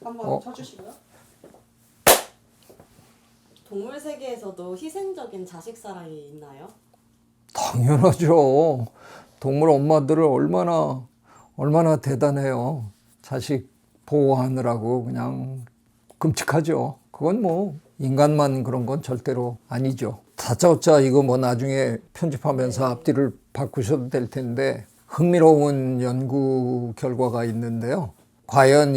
한번 쳐주시고요. 동물 세계에서도 희생적인 자식 사랑이 있나요? 당연하죠. 동물 엄마들을 얼마나 대단해요. 자식 보호하느라고 그냥 끔찍하죠. 그건 뭐 인간만 그런 건 절대로 아니죠. 다짜고짜 이거 뭐 나중에 편집하면서 앞뒤를 바꾸셔도 될 텐데 흥미로운 연구 결과가 있는데요. 과연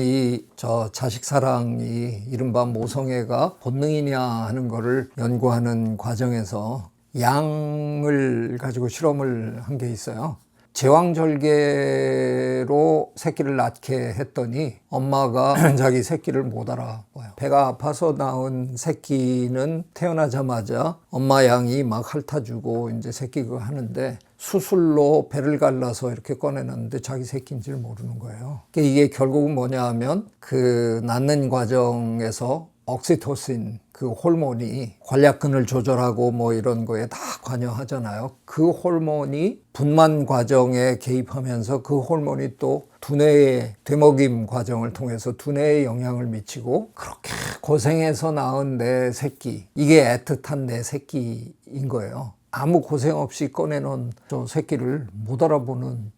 저 자식 사랑이 이른바 모성애가 본능이냐 하는 거를 연구하는 과정에서 양을 가지고 실험을 한 게 있어요. 제왕절개로 새끼를 낳게 했더니 엄마가 자기 새끼를 못 알아봐요. 배가 아파서 낳은 새끼는 태어나자마자 엄마 양이 막 핥아주고 이제 새끼 그거 하는데 수술로 배를 갈라서 이렇게 꺼내놨는데 자기 새끼인지를 모르는 거예요. 이게 결국은 뭐냐 하면 그 낳는 과정에서 옥시토신 그 호르몬이 관략근을 조절하고 뭐 이런 거에 다 관여하잖아요. 그 호르몬이 분만 과정에 개입하면서 그 호르몬이 또 두뇌의 되먹임 과정을 통해서 두뇌에 영향을 미치고 그렇게 고생해서 낳은 내 새끼, 이게 애틋한 내 새끼인 거예요. 아무 고생 없이 꺼내놓은 저 새끼를 못 알아보는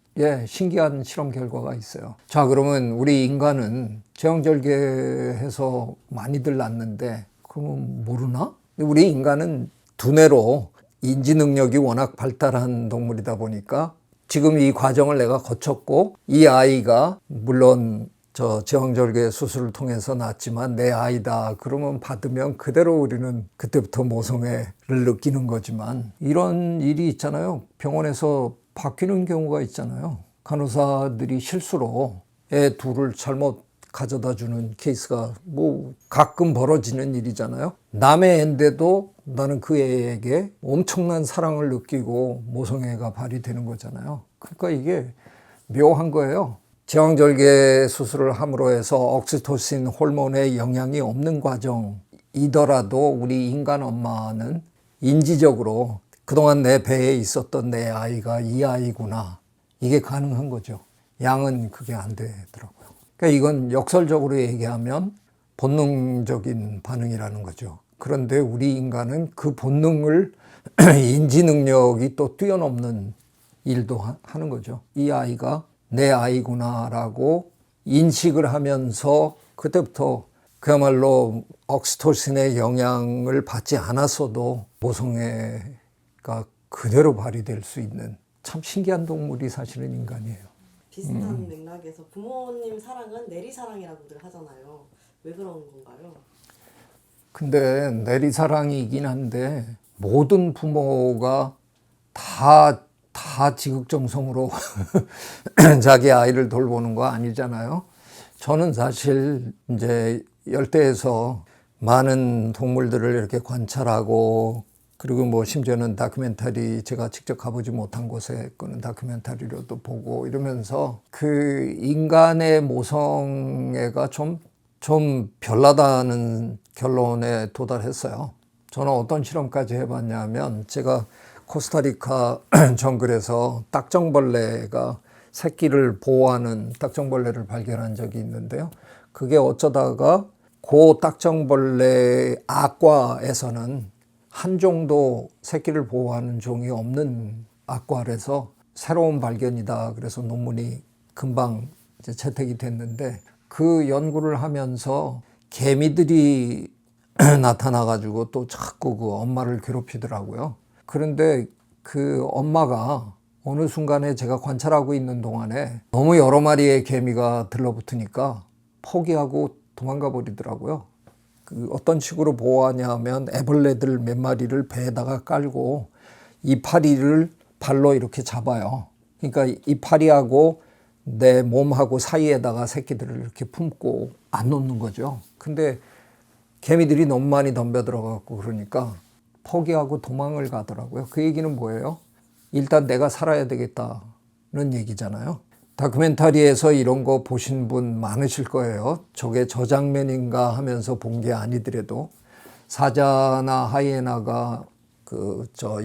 신기한 실험 결과가 있어요. 자, 그러면 우리 인간은 제왕절개해서 많이들 낳는데 그러면 모르나? 우리 인간은 두뇌로 인지 능력이 워낙 발달한 동물이다 보니까 지금 이 과정을 내가 거쳤고 이 아이가 물론 저 제왕절개 수술을 통해서 낳았지만 내 아이다 그러면 받으면 그대로 우리는 그때부터 모성애를 느끼는 거지만 이런 일이 있잖아요. 병원에서 바뀌는 경우가 있잖아요. 간호사들이 실수로 애 둘을 잘못 가져다 주는 케이스가 뭐 가끔 벌어지는 일이잖아요. 남의 애인데도 나는 그 애에게 엄청난 사랑을 느끼고 모성애가 발휘되는 거잖아요. 그러니까 이게 묘한 거예요. 제왕절개 수술을 함으로 해서 옥시토신 호르몬의 영향이 없는 과정이더라도 우리 인간 엄마는 인지적으로 그동안 내 배에 있었던 내 아이가 이 아이구나. 이게 가능한 거죠. 양은 그게 안 되더라고요. 그러니까 이건 역설적으로 얘기하면 본능적인 반응이라는 거죠. 그런데 우리 인간은 그 본능을 인지 능력이 또 뛰어넘는 일도 하는 거죠. 이 아이가 내 아이구나라고 인식을 하면서 그때부터 그야말로 옥시토신의 영향을 받지 않았어도 모성애가 그대로 발휘될 수 있는 참 신기한 동물이 사실은 인간이에요. 비슷한 맥락에서 부모님 사랑은 내리사랑이라고들 하잖아요. 왜 그런 건가요? 근데 내리사랑이긴 한데 모든 부모가 다 지극정성으로 자기 아이를 돌보는 거 아니잖아요. 저는 사실 이제 열대에서 많은 동물들을 이렇게 관찰하고 그리고 뭐 심지어는 다큐멘터리 제가 직접 가보지 못한 곳에 거는 다큐멘터리로도 보고 이러면서 그 인간의 모성애가 좀 별나다는 결론에 도달했어요. 저는 어떤 실험까지 해봤냐면 제가 코스타리카 정글에서 딱정벌레가 새끼를 보호하는 딱정벌레를 발견한 적이 있는데요. 그게 어쩌다가 그 딱정벌레 악과에서는 한 종도 새끼를 보호하는 종이 없는 악과라서 새로운 발견이다. 그래서 논문이 금방 이제 채택이 됐는데 그 연구를 하면서 개미들이 나타나가지고 또 자꾸 그 엄마를 괴롭히더라고요. 그런데 그 엄마가 어느 순간에 제가 관찰하고 있는 동안에 너무 여러 마리의 개미가 들러붙으니까 포기하고 도망가 버리더라고요. 그 어떤 식으로 보호하냐 하면 애벌레들 몇 마리를 배에다가 깔고 이파리를 발로 이렇게 잡아요. 그러니까 이파리하고 내 몸하고 사이에다가 새끼들을 이렇게 품고 안 놓는 거죠. 근데 개미들이 너무 많이 덤벼들어갖고 그러니까 포기하고 도망을 가더라고요. 그 얘기는 뭐예요? 일단 내가 살아야 되겠다는 얘기잖아요. 다큐멘터리에서 이런 거 보신 분 많으실 거예요. 저게 저 장면인가 하면서 본 게 아니더라도 사자나 하이에나가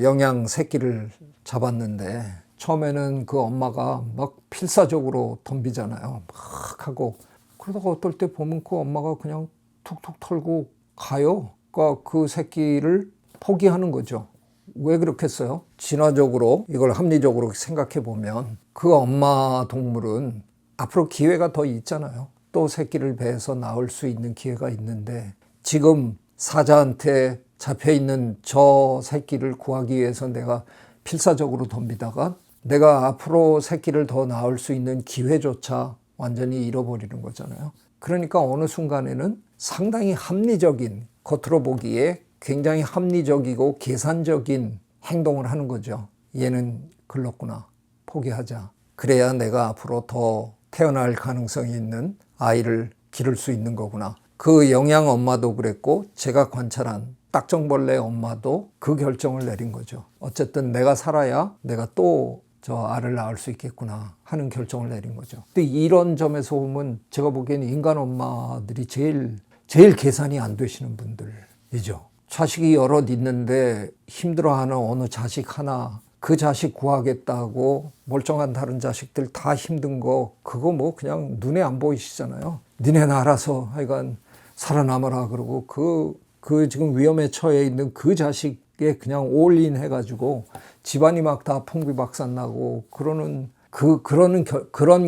영양 새끼를 잡았는데 처음에는 그 엄마가 막 필사적으로 덤비잖아요. 막 하고 그러다가 어떨 때 보면 그 엄마가 그냥 툭툭 털고 가요. 그러니까 그 새끼를 포기하는 거죠. 왜 그렇겠어요? 진화적으로 이걸 합리적으로 생각해 보면 그 엄마 동물은 앞으로 기회가 더 있잖아요. 또 새끼를 배에서 낳을 수 있는 기회가 있는데 지금 사자한테 잡혀있는 저 새끼를 구하기 위해서 내가 필사적으로 덤비다가 내가 앞으로 새끼를 더 낳을 수 있는 기회조차 완전히 잃어버리는 거잖아요. 그러니까 어느 순간에는 상당히 합리적인, 겉으로 보기에 굉장히 합리적이고 계산적인 행동을 하는 거죠. 얘는 글렀구나. 포기하자. 그래야 내가 앞으로 더 태어날 가능성이 있는 아이를 기를 수 있는 거구나. 그 영양 엄마도 그랬고 제가 관찰한 딱정벌레 엄마도 그 결정을 내린 거죠. 어쨌든 내가 살아야 내가 또 저 알을 낳을 수 있겠구나 하는 결정을 내린 거죠. 근데 이런 점에서 보면 제가 보기에는 인간 엄마들이 제일 계산이 안 되시는 분들이죠. 자식이 여럿 있는데 힘들어하는 어느 자식 하나, 그 자식 구하겠다고 멀쩡한 다른 자식들 다 힘든 거 그거 뭐 그냥 눈에 안 보이시잖아요. 니네는 알아서 하여간 살아남아라 그러고 그 지금 위험에 처해 있는 그 자식에 그냥 올인 해가지고 집안이 막 다 풍비박산나고 그런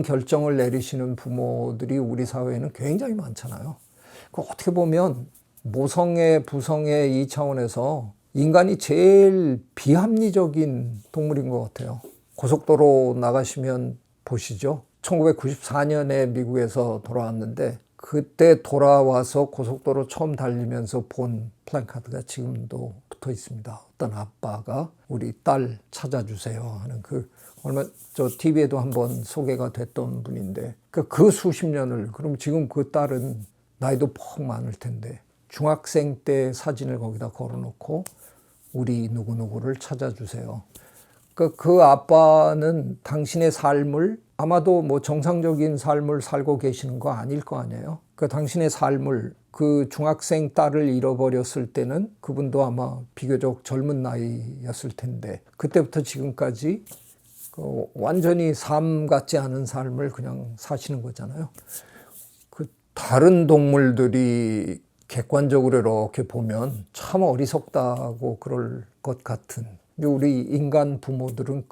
결정을 내리시는 부모들이 우리 사회에는 굉장히 많잖아요. 어떻게 보면 모성애, 부성애 이 차원에서 인간이 제일 비합리적인 동물인 것 같아요. 고속도로 나가시면 보시죠. 1994년에 미국에서 돌아왔는데 그때 돌아와서 고속도로 처음 달리면서 본 플랜카드가 지금도 붙어 있습니다. 어떤 아빠가 우리 딸 찾아주세요 하는 저 TV에도 한번 소개가 됐던 분인데 그 수십 년을 그럼 지금 그 딸은 나이도 퍽 많을 텐데 중학생 때 사진을 거기다 걸어놓고 우리 누구누구를 찾아주세요. 그 아빠는 당신의 삶을 아마도 뭐 정상적인 삶을 살고 계시는 거 아닐 거 아니에요. 당신의 삶을 그 중학생 딸을 잃어버렸을 때는 그분도 아마 비교적 젊은 나이였을 텐데 그때부터 지금까지 완전히 삶 같지 않은 삶을 그냥 사시는 거잖아요. 다른 동물들이 객관적으로 이렇게 보면 참 어리석다고 그럴 것 같은 우리 인간 부모들은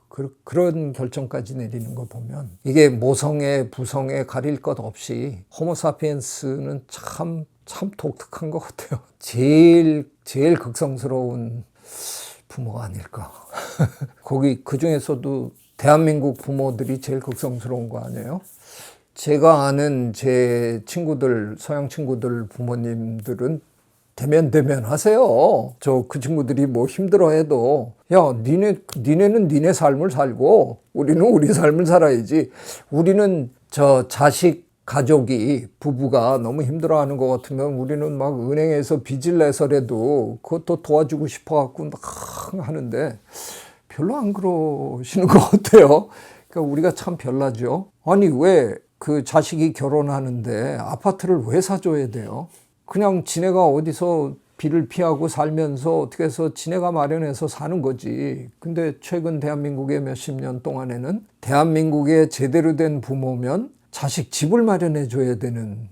그런 결정까지 내리는 거 보면 이게 모성애, 부성애 가릴 것 없이 호모사피엔스는 참 독특한 것 같아요. 제일 극성스러운 부모가 아닐까. 그 중에서도 대한민국 부모들이 제일 극성스러운 거 아니에요? 제가 아는 제 친구들, 서양 친구들 부모님들은 대면 하세요. 그 친구들이 뭐 힘들어해도 야, 니네는 니네 삶을 살고 우리는 우리 삶을 살아야지. 우리는 저 자식 가족이 부부가 너무 힘들어하는 것 같으면 우리는 막 은행에서 빚을 내서라도 그것도 도와주고 싶어갖고 막 하는데 별로 안 그러시는 것 같아요. 그러니까 우리가 참 별나죠. 아니 왜 그 자식이 결혼하는데 아파트를 왜 사줘야 돼요? 그냥 지네가 어디서 비를 피하고 살면서 어떻게 해서 지네가 마련해서 사는 거지. 근데 최근 대한민국의 몇십 년 동안에는 대한민국의 제대로 된 부모면 자식 집을 마련해 줘야 되는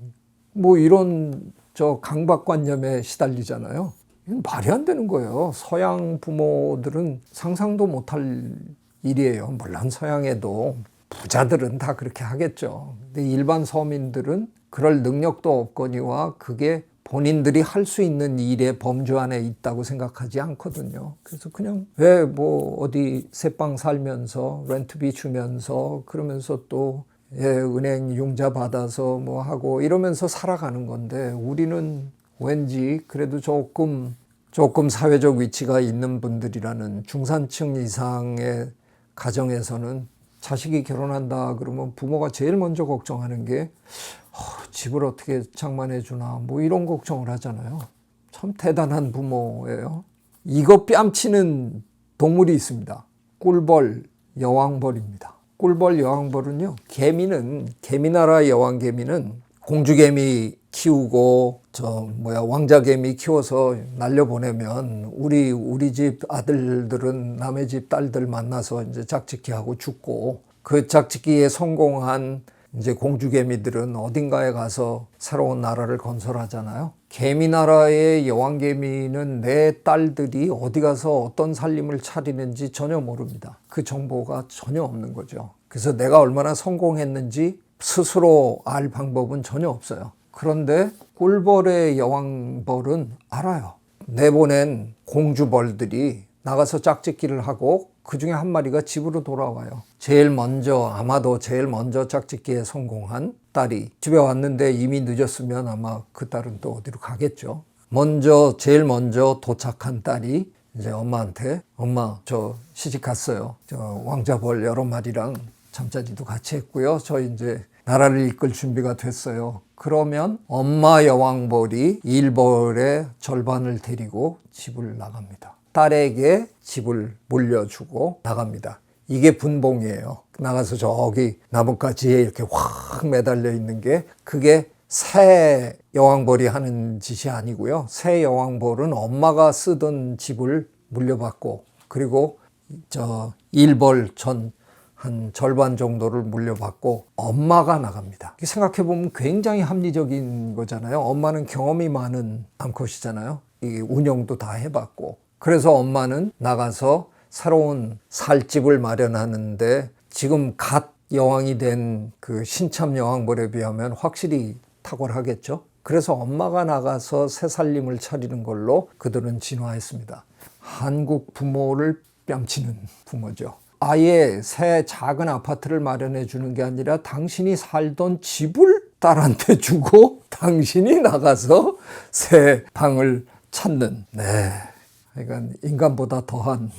뭐 이런 강박관념에 시달리잖아요. 이건 말이 안 되는 거예요. 서양 부모들은 상상도 못할 일이에요. 물론 서양에도 부자들은 다 그렇게 하겠죠. 근데 일반 서민들은 그럴 능력도 없거니와 그게 본인들이 할 수 있는 일의 범주 안에 있다고 생각하지 않거든요. 그래서 그냥 왜 뭐 어디 새방 살면서 렌트비 주면서 그러면서 또 은행 융자 받아서 뭐 하고 이러면서 살아가는 건데 우리는 왠지 그래도 조금 사회적 위치가 있는 분들이라는 중산층 이상의 가정에서는 자식이 결혼한다 그러면 부모가 제일 먼저 걱정하는 게 집을 어떻게 장만해 주나 뭐 이런 걱정을 하잖아요. 참 대단한 부모예요. 이거 뺨치는 동물이 있습니다. 꿀벌, 여왕벌입니다. 꿀벌, 여왕벌은요. 개미나라 여왕개미는 공주개미 키우고 왕자개미 키워서 날려보내면 우리 집 아들들은 남의 집 딸들 만나서 이제 짝짓기 하고 죽고 그 짝짓기에 성공한 이제 공주개미들은 어딘가에 가서 새로운 나라를 건설하잖아요. 개미나라의 여왕개미는 내 딸들이 어디 가서 어떤 살림을 차리는지 전혀 모릅니다. 그 정보가 전혀 없는 거죠. 그래서 내가 얼마나 성공했는지 스스로 알 방법은 전혀 없어요. 그런데 꿀벌의 여왕벌은 알아요. 내보낸 공주벌들이 나가서 짝짓기를 하고 그 중에 한 마리가 집으로 돌아와요. 아마도 제일 먼저 짝짓기에 성공한 딸이 집에 왔는데 이미 늦었으면 아마 그 딸은 또 어디로 가겠죠. 제일 먼저 도착한 딸이 이제 엄마한테 엄마 저 시집 갔어요. 저 왕자벌 여러 마리랑 잠자리도 같이 했고요. 저 이제 나라를 이끌 준비가 됐어요. 그러면 엄마 여왕벌이 일벌의 절반을 데리고 집을 나갑니다. 딸에게 집을 물려주고 나갑니다. 이게 분봉이에요. 나가서 저기 나뭇가지에 이렇게 확 매달려 있는 게 그게 새 여왕벌이 하는 짓이 아니고요. 새 여왕벌은 엄마가 쓰던 집을 물려받고 그리고 저 일벌 한 절반 정도를 물려받고 엄마가 나갑니다. 생각해보면 굉장히 합리적인 거잖아요. 엄마는 경험이 많은 암컷이잖아요. 이 운영도 다 해봤고 그래서 엄마는 나가서 새로운 살집을 마련하는데 지금 갓 여왕이 된 그 신참 여왕벌에 비하면 확실히 탁월하겠죠. 그래서 엄마가 나가서 새 살림을 차리는 걸로 그들은 진화했습니다. 한국 부모를 뺨치는 부모죠. 아예 새 작은 아파트를 마련해 주는 게 아니라 당신이 살던 집을 딸한테 주고 당신이 나가서 새 방을 찾는 그러니까 인간보다 더한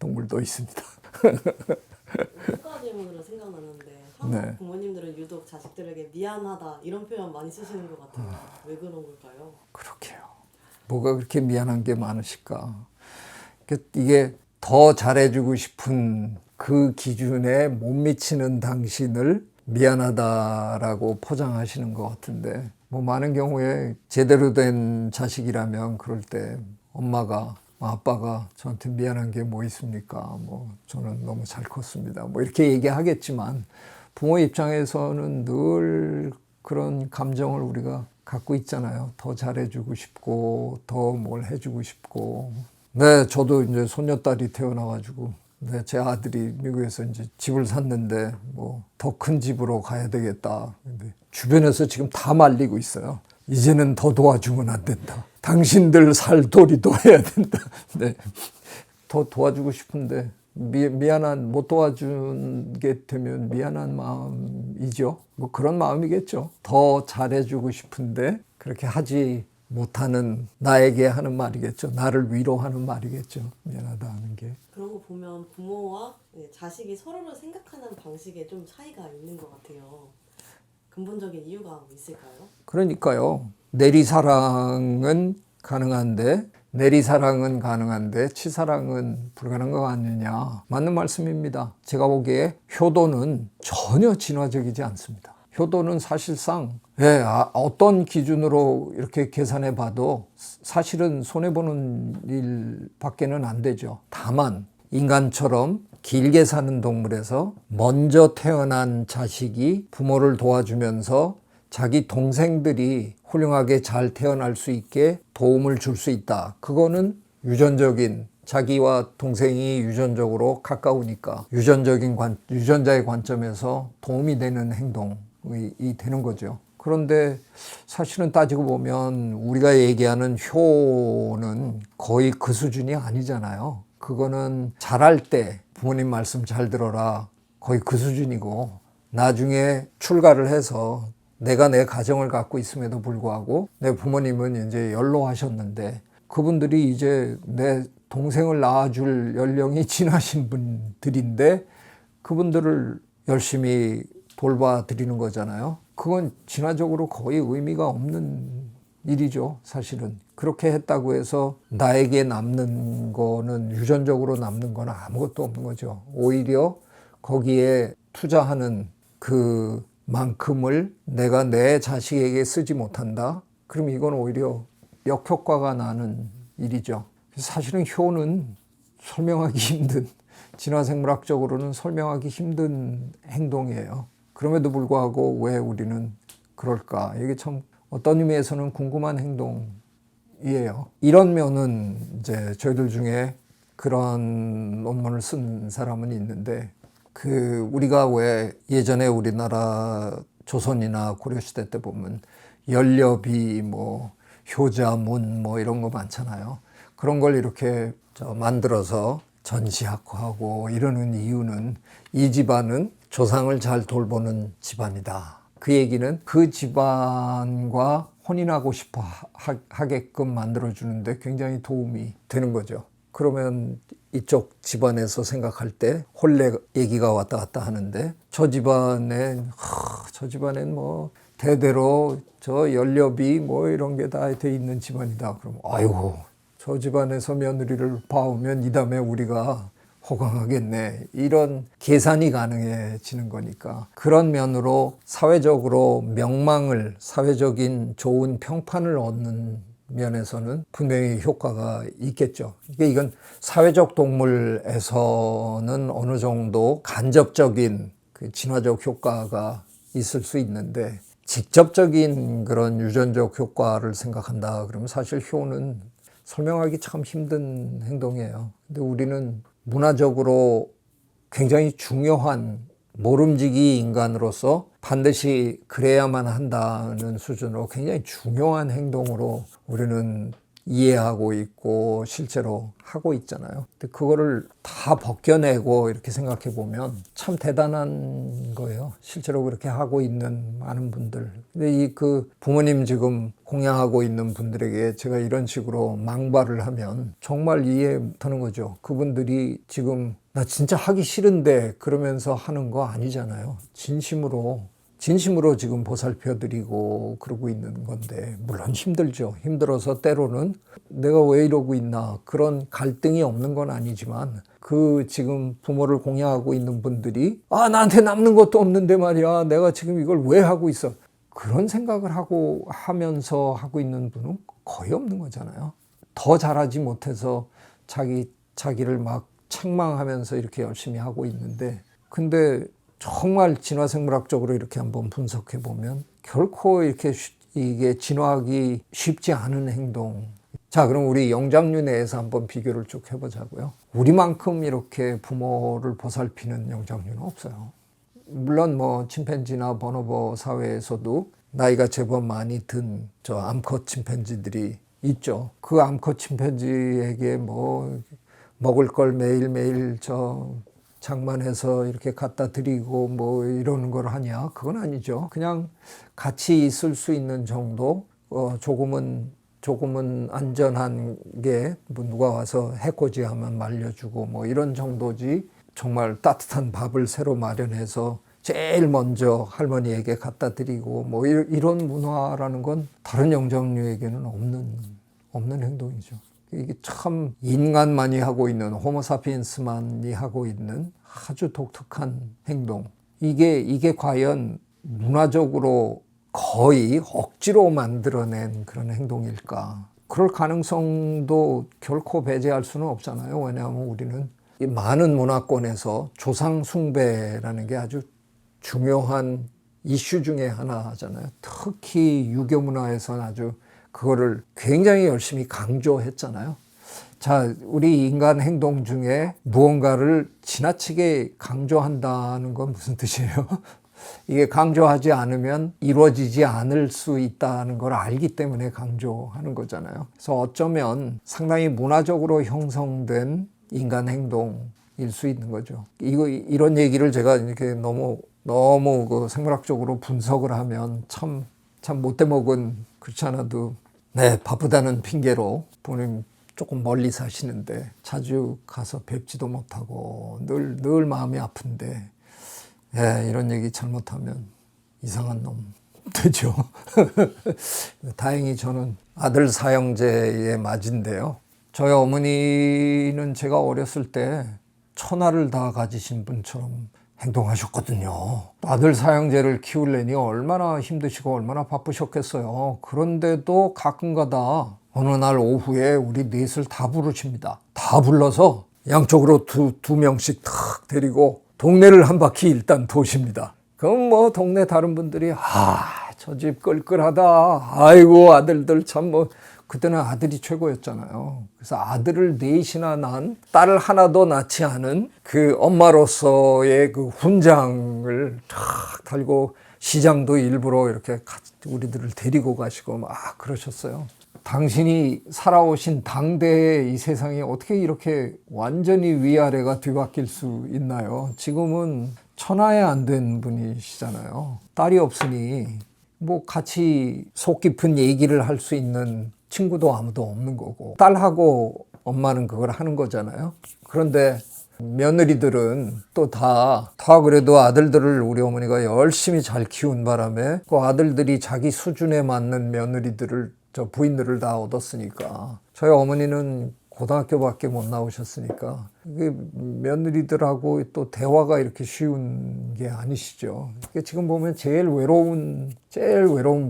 동물도 있습니다. 국가 질문으로 생각나는데 한국 부모님들은 유독 자식들에게 미안하다 이런 표현 많이 쓰시는 것 같아요. 왜 그런 걸까요? 그렇게요. 뭐가 그렇게 미안한 게 많으실까? 이게 더 잘해주고 싶은 그 기준에 못 미치는 당신을 미안하다라고 포장하시는 것 같은데 뭐 많은 경우에 제대로 된 자식이라면 그럴 때 엄마가 아빠가 저한테 미안한 게 뭐 있습니까? 뭐 저는 너무 잘 컸습니다. 뭐 이렇게 얘기하겠지만 부모 입장에서는 늘 그런 감정을 우리가 갖고 있잖아요. 더 잘해주고 싶고 더 뭘 해주고 싶고. 저도 이제 손녀딸이 태어나가지고 제 아들이 미국에서 이제 집을 샀는데 뭐 더 큰 집으로 가야 되겠다. 근데 주변에서 지금 다 말리고 있어요. 이제는 더 도와주면 안 된다. 당신들 살 도리도 해야 된다. 더 도와주고 싶은데 미안한 못 도와주게 되면 미안한 마음이죠. 뭐 그런 마음이겠죠. 더 잘해주고 싶은데 그렇게 하지 못하는 나에게 하는 말이겠죠. 나를 위로하는 말이겠죠. 미안하다 하는 게. 그런 거 보면 부모와 자식이 서로를 생각하는 방식에 좀 차이가 있는 것 같아요. 근본적인 이유가 있을까요? 그러니까요. 내리사랑은 가능한데 치사랑은 불가능한 거 아니냐. 맞는 말씀입니다. 제가 보기에 효도는 전혀 진화적이지 않습니다. 효도는 사실상 어떤 기준으로 이렇게 계산해 봐도 사실은 손해보는 일밖에는 안 되죠. 다만 인간처럼 길게 사는 동물에서 먼저 태어난 자식이 부모를 도와주면서 자기 동생들이 훌륭하게 잘 태어날 수 있게 도움을 줄 수 있다. 그거는 유전적인 자기와 동생이 유전적으로 가까우니까 유전자의 관점에서 도움이 되는 행동이 되는 거죠. 그런데 사실은 따지고 보면 우리가 얘기하는 효는 거의 그 수준이 아니잖아요. 그거는 자랄 때 부모님 말씀 잘 들어라 거의 그 수준이고 나중에 출가를 해서 내가 내 가정을 갖고 있음에도 불구하고 내 부모님은 이제 연로하셨는데 그분들이 이제 내 동생을 낳아줄 연령이 지나신 분들인데 그분들을 열심히 돌봐드리는 거잖아요. 그건 진화적으로 거의 의미가 없는 일이죠, 사실은. 그렇게 했다고 해서 나에게 남는 거는 유전적으로 남는 건 아무것도 없는 거죠. 오히려 거기에 투자하는 그만큼을 내가 내 자식에게 쓰지 못한다? 그럼 이건 오히려 역효과가 나는 일이죠. 사실은 효는 설명하기 힘든, 진화생물학적으로는 설명하기 힘든 행동이에요. 그럼에도 불구하고 왜 우리는 그럴까? 이게 참 어떤 의미에서는 궁금한 행동이에요. 이런 면은 이제 저희들 중에 그런 논문을 쓴 사람은 있는데, 우리가 왜 예전에 우리나라 조선이나 고려시대 때 보면 연료비, 뭐 효자문 뭐 이런 거 많잖아요. 그런 걸 이렇게 만들어서 전시하고 이러는 이유는 이 집안은 조상을 잘 돌보는 집안이다. 그 얘기는 그 집안과 혼인하고 싶어 하게끔 만들어주는데 굉장히 도움이 되는 거죠. 그러면 이쪽 집안에서 생각할 때 혼례 얘기가 왔다 갔다 하는데, 저 집안엔 뭐 대대로 저 연료비 뭐 이런 게 다 돼 있는 집안이다. 그럼 아이고, 저 집안에서 며느리를 봐오면 이 다음에 우리가 호강하겠네. 이런 계산이 가능해지는 거니까. 그런 면으로 사회적으로 명망을, 사회적인 좋은 평판을 얻는 면에서는 분명히 효과가 있겠죠. 이건 사회적 동물에서는 어느 정도 간접적인 그 진화적 효과가 있을 수 있는데, 직접적인 그런 유전적 효과를 생각한다 그러면 사실 효는 설명하기 참 힘든 행동이에요. 근데 우리는 문화적으로 굉장히 중요한 모름지기 인간으로서 반드시 그래야만 한다는 수준으로 굉장히 중요한 행동으로 우리는 이해하고 있고 실제로 하고 있잖아요. 근데 그거를 다 벗겨내고 이렇게 생각해 보면 참 대단한 거예요. 실제로 그렇게 하고 있는 많은 분들. 근데 부모님 지금 공양하고 있는 분들에게 제가 이런 식으로 망발을 하면 정말 이해 못하는 거죠. 그분들이 지금 나 진짜 하기 싫은데 그러면서 하는 거 아니잖아요. 진심으로 지금 보살펴드리고 그러고 있는 건데, 물론 힘들죠. 힘들어서 때로는 내가 왜 이러고 있나 그런 갈등이 없는 건 아니지만, 지금 부모를 공양하고 있는 분들이 나한테 남는 것도 없는데 말이야, 내가 지금 이걸 왜 하고 있어, 그런 생각을 하면서 하고 있는 분은 거의 없는 거잖아요. 더 잘하지 못해서 자기를 막 책망하면서 이렇게 열심히 하고 있는데, 근데 정말 진화생물학적으로 이렇게 한번 분석해 보면 결코 이게 진화하기 쉽지 않은 행동. 자, 그럼 우리 영장류 내에서 한번 비교를 쭉 해보자고요. 우리만큼 이렇게 부모를 보살피는 영장류는 없어요. 물론 뭐 침팬지나 보노보 사회에서도 나이가 제법 많이 든 저 암컷 침팬지들이 있죠. 그 암컷 침팬지에게 뭐 먹을 걸 매일매일 장만해서 이렇게 갖다 드리고 뭐 이러는 걸 하냐? 그건 아니죠. 그냥 같이 있을 수 있는 정도, 조금은 안전한 게, 뭐 누가 와서 해코지 하면 말려주고 뭐 이런 정도지, 정말 따뜻한 밥을 새로 마련해서 제일 먼저 할머니에게 갖다 드리고 뭐 이런 문화라는 건 다른 영장류에게는 없는 행동이죠. 이게 참 인간만이 하고 있는, 호모사피엔스만이 하고 있는 아주 독특한 행동. 이게 과연 문화적으로 거의 억지로 만들어낸 그런 행동일까? 그럴 가능성도 결코 배제할 수는 없잖아요. 왜냐하면 우리는 이 많은 문화권에서 조상 숭배라는 게 아주 중요한 이슈 중에 하나잖아요. 특히 유교 문화에서는 아주 그거를 굉장히 열심히 강조했잖아요. 자, 우리 인간 행동 중에 무언가를 지나치게 강조한다는 건 무슨 뜻이에요? 이게 강조하지 않으면 이루어지지 않을 수 있다는 걸 알기 때문에 강조하는 거잖아요. 그래서 어쩌면 상당히 문화적으로 형성된 인간 행동일 수 있는 거죠. 이런 얘기를 제가 이렇게 너무 그 생물학적으로 분석을 하면 참 못되먹은, 그렇지 않아도 바쁘다는 핑계로 부모님 조금 멀리 사시는데 자주 가서 뵙지도 못하고 늘 마음이 아픈데, 이런 얘기 잘못하면 이상한 놈 되죠. 다행히 저는 아들 사형제의 맞인데요. 저희 어머니는 제가 어렸을 때 천하를 다 가지신 분처럼 행동하셨거든요. 아들 사형제를 키우려니 얼마나 힘드시고 얼마나 바쁘셨겠어요. 그런데도 가끔가다 어느 날 오후에 우리 넷을 다 부르십니다. 다 불러서 양쪽으로 두 명씩 탁 데리고 동네를 한 바퀴 일단 도십니다. 그럼 뭐 동네 다른 분들이 저 집 끌끌하다. 아이고 아들들 참 뭐 그때는 아들이 최고였잖아요. 그래서 아들을 넷이나 낳은 딸을 하나도 낳지 않은 그 엄마로서의 그 훈장을 탁 달고 시장도 일부러 이렇게 우리들을 데리고 가시고 막 그러셨어요. 당신이 살아오신 당대의 이 세상이 어떻게 이렇게 완전히 위아래가 뒤바뀔 수 있나요? 지금은 천하에 안 된 분이시잖아요. 딸이 없으니 뭐 같이 속 깊은 얘기를 할 수 있는 친구도 아무도 없는 거고 딸하고 엄마는 그걸 하는 거잖아요. 그런데 며느리들은 또 다 그래도 아들들을 우리 어머니가 열심히 잘 키운 바람에 그 아들들이 자기 수준에 맞는 며느리들을 부인들을 다 얻었으니까 저희 어머니는 고등학교밖에 못 나오셨으니까 며느리들하고 또 대화가 이렇게 쉬운 게 아니시죠. 지금 보면 제일 외로운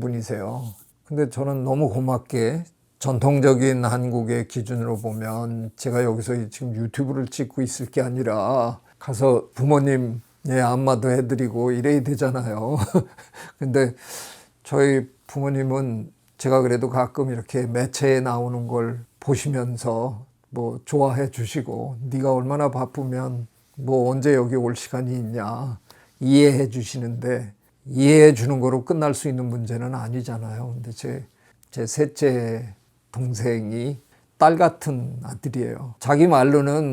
분이세요. 근데 저는 너무 고맙게 전통적인 한국의 기준으로 보면 제가 여기서 지금 유튜브를 찍고 있을 게 아니라 가서 부모님 안마도 해드리고 이래야 되잖아요. 근데 저희 부모님은 제가 그래도 가끔 이렇게 매체에 나오는 걸 보시면서 뭐 좋아해 주시고 네가 얼마나 바쁘면 뭐 언제 여기 올 시간이 있냐 이해해 주시는데 이해해 주는 거로 끝날 수 있는 문제는 아니잖아요. 근데 제 셋째 동생이 딸 같은 아들이에요. 자기 말로는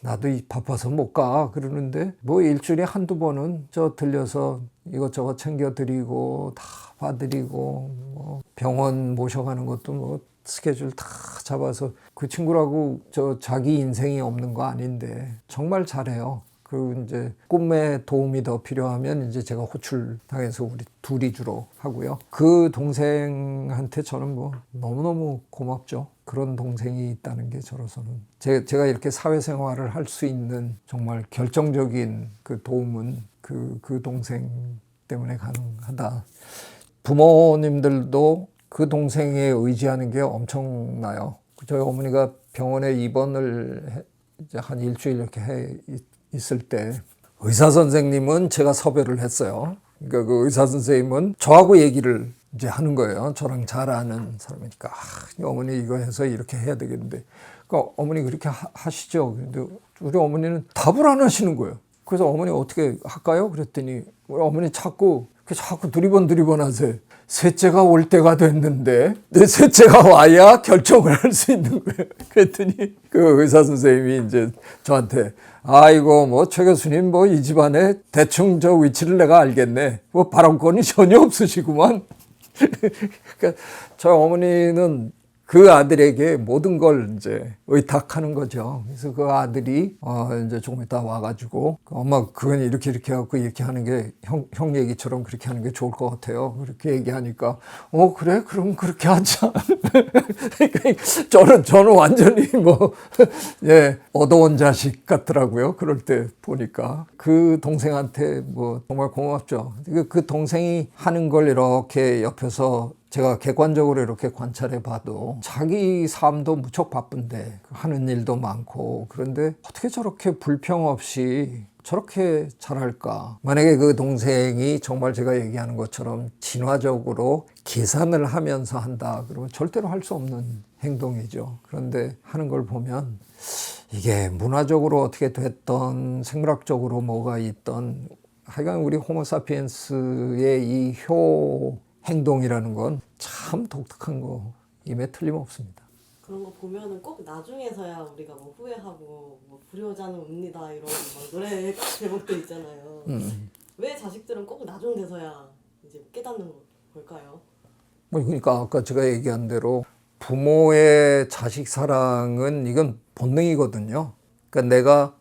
나도 바빠서 못 가 그러는데 뭐 일주일에 한두 번은 들려서 이것저것 챙겨드리고 다 봐드리고 뭐 병원 모셔가는 것도 뭐 스케줄 다 잡아서 그 친구라고 자기 인생이 없는 거 아닌데 정말 잘해요. 그리고 이제 꿈에 도움이 더 필요하면 이제 제가 호출당해서 우리 둘이 주로 하고요. 그 동생한테 저는 뭐 너무너무 고맙죠. 그런 동생이 있다는 게 저로서는 제가 이렇게 사회생활을 할 수 있는 정말 결정적인 그 도움은 그 동생 때문에 가능하다. 부모님들도 그 동생에 의지하는 게 엄청나요. 저희 어머니가 병원에 입원을 이제 한 일주일 이렇게 있을 때 의사 선생님은 제가 섭외를 했어요. 그러니까 그 의사 선생님은 저하고 얘기를 이제 하는 거예요. 저랑 잘 아는 사람이니까 어머니 이거 해서 이렇게 해야 되겠는데 그러니까 어머니 그렇게 하시죠. 근데 우리 어머니는 답을 안 하시는 거예요. 그래서 어머니 어떻게 할까요? 그랬더니 우리 어머니 자꾸 두리번 하세요. 셋째가 올 때가 됐는데 내 셋째가 와야 결정을 할 수 있는 거예요. 그랬더니 그 의사 선생님이 이제 저한테 아이고 뭐 최 교수님 뭐 이 집안에 대충 저 위치를 내가 알겠네. 뭐 발언권이 전혀 없으시구만. 그러니까 저희 어머니는 그 아들에게 모든 걸 이제 의탁하는 거죠. 그래서 그 아들이 이제 조금 이따 와가지고 엄마 그건 이렇게 해갖고 이렇게 하는 게 형 얘기처럼 그렇게 하는 게 좋을 것 같아요. 그렇게 얘기하니까 그래 그럼 그렇게 하자. 저는 완전히 얻어온 자식 같더라고요. 그럴 때 보니까 그 동생한테 뭐 정말 고맙죠. 그 동생이 하는 걸 이렇게 옆에서 제가 객관적으로 이렇게 관찰해 봐도 자기 삶도 무척 바쁜데 하는 일도 많고 그런데 어떻게 저렇게 불평 없이 저렇게 잘할까? 만약에 그 동생이 정말 제가 얘기하는 것처럼 진화적으로 계산을 하면서 한다 그러면 절대로 할 수 없는 행동이죠. 그런데 하는 걸 보면 이게 문화적으로 어떻게 됐던 생물학적으로 뭐가 있던 하여간 우리 호모사피엔스의 이 행동이라는 건 참 독특한 거임에 틀림없습니다. 그런 거 보면은 꼭 나중에서야 우리가 뭐 후회하고 뭐 불효자는 웁니다 이런 막 노래 제목도 있잖아요. 왜 자식들은 꼭 나중 돼서야 이제 깨닫는 걸까요? 그러니까 아까 제가 얘기한 대로 부모의 자식 사랑은 이건 본능이거든요. 그러니까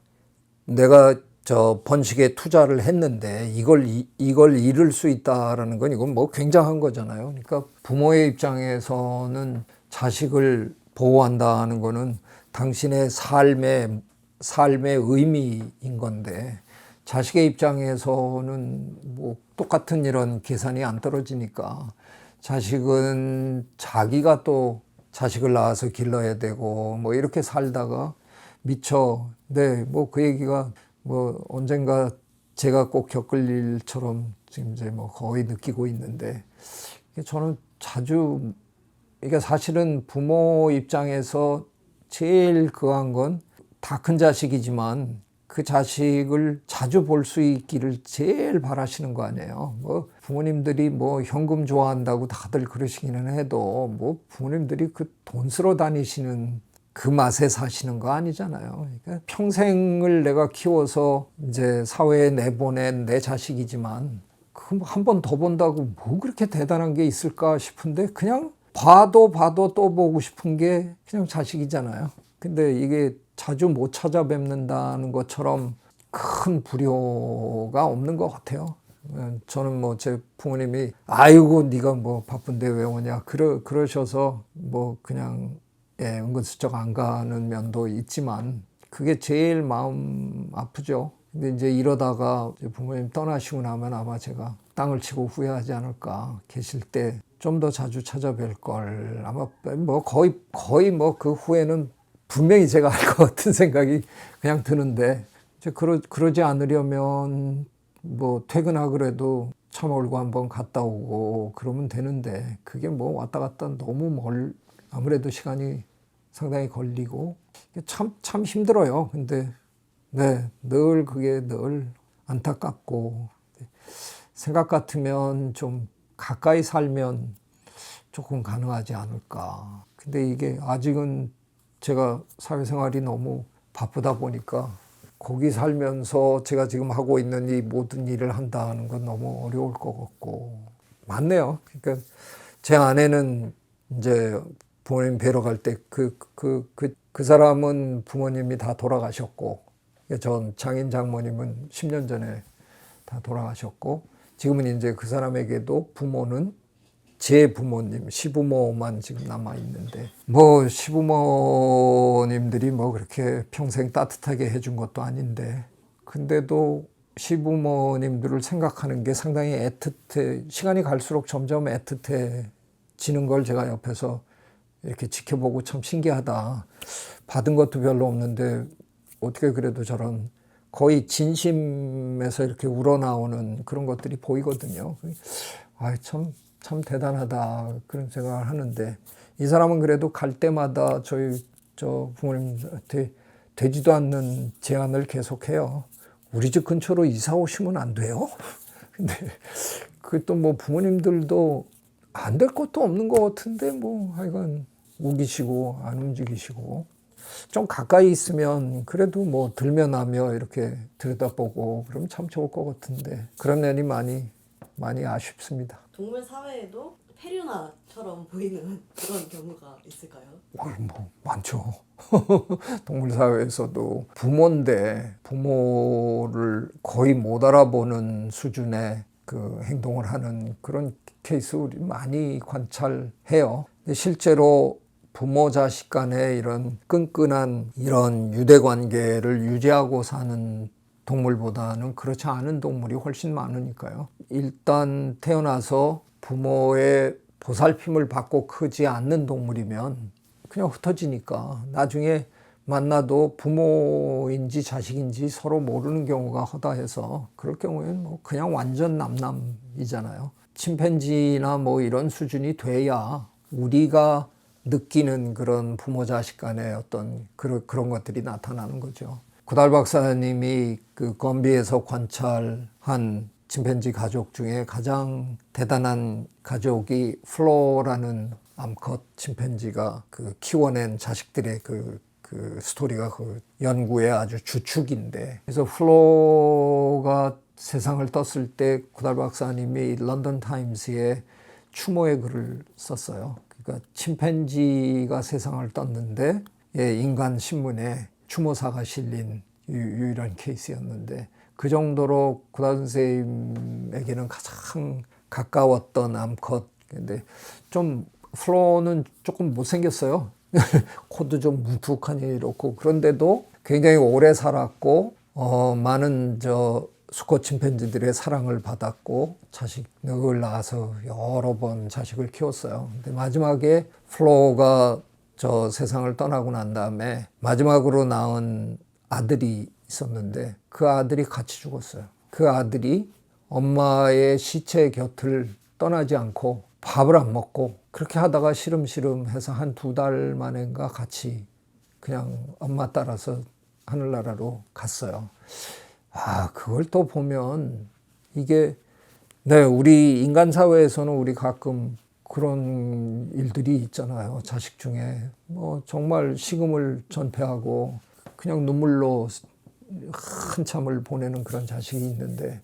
내가 저 번식에 투자를 했는데 이걸 잃을 수 있다라는 건 이건 뭐 굉장한 거잖아요. 그러니까 부모의 입장에서는 자식을 보호한다는 거는 당신의 삶의 의미인 건데 자식의 입장에서는 뭐 똑같은 이런 계산이 안 떨어지니까 자식은 자기가 또 자식을 낳아서 길러야 되고 뭐 이렇게 살다가 미처 뭐 그 얘기가 뭐 언젠가 제가 꼭 겪을 일처럼 지금 이제 뭐 거의 느끼고 있는데, 저는 자주, 이게 사실은 부모 입장에서 제일 그한 건 다 큰 자식이지만 그 자식을 자주 볼 수 있기를 제일 바라시는 거 아니에요. 뭐 부모님들이 뭐 현금 좋아한다고 다들 그러시기는 해도 뭐 부모님들이 그 돈 쓰러 다니시는 그 맛에 사시는 거 아니잖아요. 그러니까 평생을 내가 키워서 이제 사회에 내보낸 내 자식이지만 한 번 더 본다고 뭐 그렇게 대단한 게 있을까 싶은데 그냥 봐도 또 보고 싶은 게 그냥 자식이잖아요. 근데 이게 자주 못 찾아뵙는다는 것처럼 큰 불효가 없는 것 같아요. 저는 뭐 제 부모님이 아이고 네가 뭐 바쁜데 왜 오냐 그러셔서 뭐 그냥 은근슬쩍 안 가는 면도 있지만 그게 제일 마음 아프죠. 근데 이제 이러다가 이제 부모님 떠나시고 나면 아마 제가 땅을 치고 후회하지 않을까. 계실 때 좀 더 자주 찾아뵐 걸. 아마 뭐 거의 뭐 그 후회는 분명히 제가 할 것 같은 생각이 그냥 드는데, 이제 그러지 않으려면 뭐 퇴근하더라도 차 몰고 한번 갔다 오고 그러면 되는데, 그게 뭐 왔다 갔다 너무 아무래도 시간이 상당히 걸리고 참 힘들어요. 근데 늘 그게 늘 안타깝고, 생각 같으면 좀 가까이 살면 조금 가능하지 않을까. 근데 이게 아직은 제가 사회생활이 너무 바쁘다 보니까 거기 살면서 제가 지금 하고 있는 이 모든 일을 한다는 건 너무 어려울 것 같고. 맞네요. 그러니까 제 아내는 이제 부모님 뵈러 갈 때 그 사람은 부모님이 다 돌아가셨고, 전 장인 장모님은 10년 전에 다 돌아가셨고, 지금은 이제 그 사람에게도 부모는 제 부모님, 시부모만 지금 남아 있는데, 뭐 시부모님들이 뭐 그렇게 평생 따뜻하게 해준 것도 아닌데, 근데도 시부모님들을 생각하는 게 상당히 시간이 갈수록 점점 애틋해지는 걸 제가 옆에서 이렇게 지켜보고 참 신기하다. 받은 것도 별로 없는데 어떻게 그래도 저런 거의 진심에서 이렇게 우러나오는 그런 것들이 보이거든요. 참 대단하다 그런 생각을 하는데, 이 사람은 그래도 갈 때마다 저 부모님한테 되지도 않는 제안을 계속해요. 우리 집 근처로 이사 오시면 안 돼요? 근데 그 또 뭐 부모님들도 안 될 것도 없는 것 같은데 뭐 하여간 우기시고 안 움직이시고, 좀 가까이 있으면 그래도 뭐 들면하며 이렇게 들여다보고 그러면 참 좋을 것 같은데 그런 면이 많이 아쉽습니다. 동물 사회에도 페류나처럼 보이는 그런 경우가 있을까요? 뭐 많죠. 동물 사회에서도 부모인데 부모를 거의 못 알아보는 수준의 그 행동을 하는 그런 케이스 우리 많이 관찰해요. 근데 실제로 부모 자식 간의 이런 끈끈한 이런 유대 관계를 유지하고 사는 동물보다는 그렇지 않은 동물이 훨씬 많으니까요. 일단 태어나서 부모의 보살핌을 받고 크지 않는 동물이면 그냥 흩어지니까 나중에 만나도 부모인지 자식인지 서로 모르는 경우가 허다해서, 그럴 경우에는 뭐 그냥 완전 남남이잖아요. 침팬지나 뭐 이런 수준이 돼야 우리가 느끼는 그런 부모 자식 간의 어떤 그런 것들이 나타나는 거죠. 구달 박사님이 그 건비에서 관찰한 침팬지 가족 중에 가장 대단한 가족이 플로라는 암컷 침팬지가 그 키워낸 자식들의 그 스토리가 그 연구의 아주 주축인데, 그래서 플로가 세상을 떴을 때 구달 박사님이 런던 타임스에 추모의 글을 썼어요. 그러니까 침팬지가 세상을 떴는데 인간 신문에 추모사가 실린 유일한 케이스였는데, 그 정도로 구달 선생님에게는 가장 가까웠던 암컷. 근데 좀 플로는 조금 못생겼어요. 코도 좀 뭉툭하니 이렇고, 그런데도 굉장히 오래 살았고 많은 수컷 침팬지들의 사랑을 받았고 자식을 낳아서 여러 번 자식을 키웠어요. 근데 마지막에 플로가 세상을 떠나고 난 다음에 마지막으로 낳은 아들이 있었는데 그 아들이 같이 죽었어요. 그 아들이 엄마의 시체 곁을 떠나지 않고 밥을 안 먹고 그렇게 하다가 시름시름 해서 한 2달 만인가 같이 그냥 엄마 따라서 하늘나라로 갔어요. 아, 그걸 또 보면 이게 네, 우리 인간 사회에서는 우리 가끔 그런 일들이 있잖아요. 자식 중에 뭐 정말 식음을 전폐하고 그냥 눈물로 한참을 보내는 그런 자식이 있는데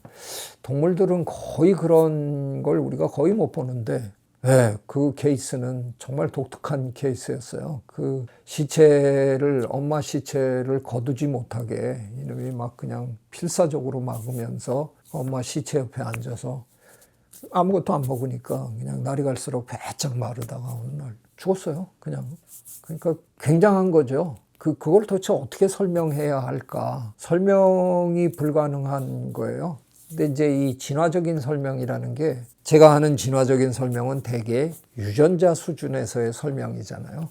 동물들은 거의 그런 걸 우리가 거의 못 보는데 네, 그 케이스는 정말 독특한 케이스였어요. 그 시체를 엄마 시체를 거두지 못하게 이놈이 막 그냥 필사적으로 막으면서 엄마 시체 옆에 앉아서 아무것도 안 먹으니까 그냥 날이 갈수록 배짝 마르다가 어느 날 죽었어요. 그냥. 그러니까 굉장한 거죠. 그걸 도대체 어떻게 설명해야 할까? 설명이 불가능한 거예요. 근데 이제 이 진화적인 설명이라는 게 제가 하는 진화적인 설명은 대개 유전자 수준에서의 설명이잖아요.